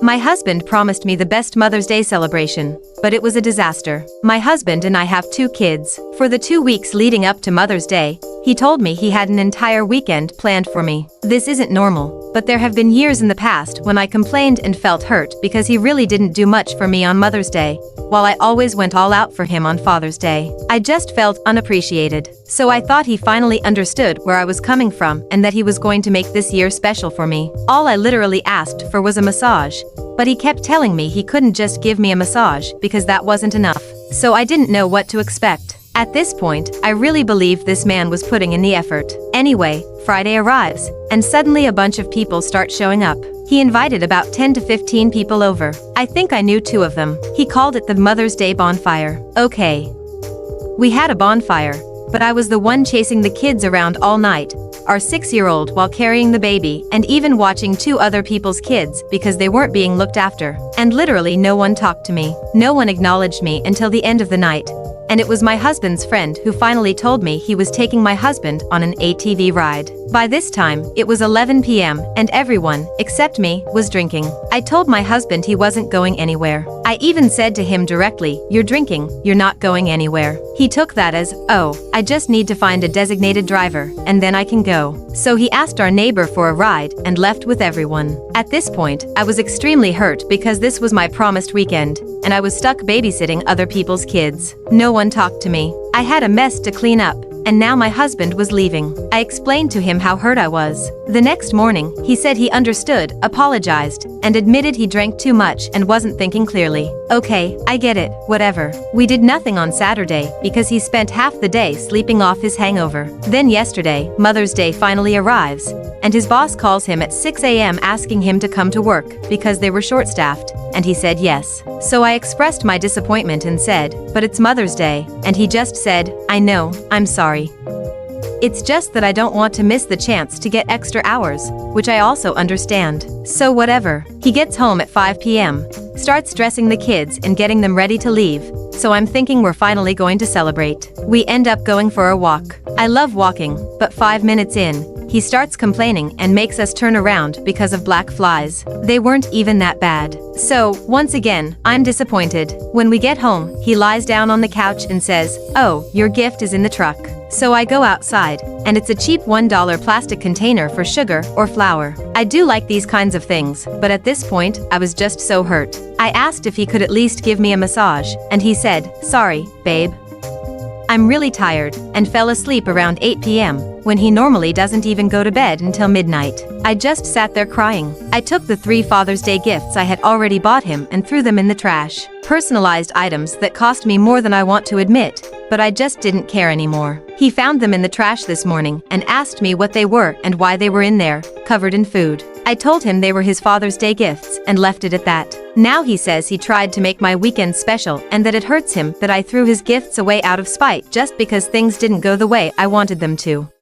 My husband promised me the best Mother's Day celebration, but it was a disaster. My husband and I have 2 kids. For the 2 weeks leading up to Mother's Day, he told me he had an entire weekend planned for me. This isn't normal, but there have been years in the past when I complained and felt hurt because he really didn't do much for me on Mother's Day, while I always went all out for him on Father's Day. I just felt unappreciated. So I thought he finally understood where I was coming from and that he was going to make this year special for me. All I literally asked for was a massage, but he kept telling me he couldn't just give me a massage because that wasn't enough. So I didn't know what to expect. At this point, I really believed this man was putting in the effort. Anyway, Friday arrives, and suddenly a bunch of people start showing up. He invited about 10 to 15 people over. I think I knew 2 of them. He called it the Mother's Day bonfire. Okay. We had a bonfire, but I was the one chasing the kids around all night, our 6-year-old while carrying the baby, and even watching 2 other people's kids because they weren't being looked after. And literally no one talked to me. No one acknowledged me until the end of the night. And it was my husband's friend who finally told me he was taking my husband on an ATV ride. By this time, it was 11 p.m. and everyone, except me, was drinking. I told my husband he wasn't going anywhere. I even said to him directly, "You're drinking, you're not going anywhere." He took that as, "Oh, I just need to find a designated driver, and then I can go." So he asked our neighbor for a ride and left with everyone. At this point, I was extremely hurt because this was my promised weekend, and I was stuck babysitting other people's kids. No one talked to me. I had a mess to clean up, and now my husband was leaving. I explained to him how hurt I was. The next morning, he said he understood, apologized, and admitted he drank too much and wasn't thinking clearly. Okay, I get it, whatever. We did nothing on Saturday because he spent half the day sleeping off his hangover. Then yesterday, Mother's Day finally arrives, and his boss calls him at 6 a.m. asking him to come to work because they were short-staffed, and he said yes. So I expressed my disappointment and said, "But it's Mother's Day," and he just said, "I know, I'm sorry. It's just that I don't want to miss the chance to get extra hours," which I also understand. So whatever. He gets home at 5 p.m., starts dressing the kids and getting them ready to leave, so I'm thinking we're finally going to celebrate. We end up going for a walk. I love walking, but 5 minutes in, he starts complaining and makes us turn around because of black flies. They weren't even that bad. So, once again, I'm disappointed. When we get home, he lies down on the couch and says, "Oh, your gift is in the truck." So I go outside, and it's a cheap $1 plastic container for sugar or flour. I do like these kinds of things, but at this point, I was just so hurt. I asked if he could at least give me a massage, and he said, "Sorry, babe. I'm really tired," and fell asleep around 8 p.m., when he normally doesn't even go to bed until midnight. I just sat there crying. I took the 3 Father's Day gifts I had already bought him and threw them in the trash. Personalized items that cost me more than I want to admit, but I just didn't care anymore. He found them in the trash this morning and asked me what they were and why they were in there, covered in food. I told him they were his Father's Day gifts and left it at that. Now he says he tried to make my weekend special and that it hurts him that I threw his gifts away out of spite just because things didn't go the way I wanted them to.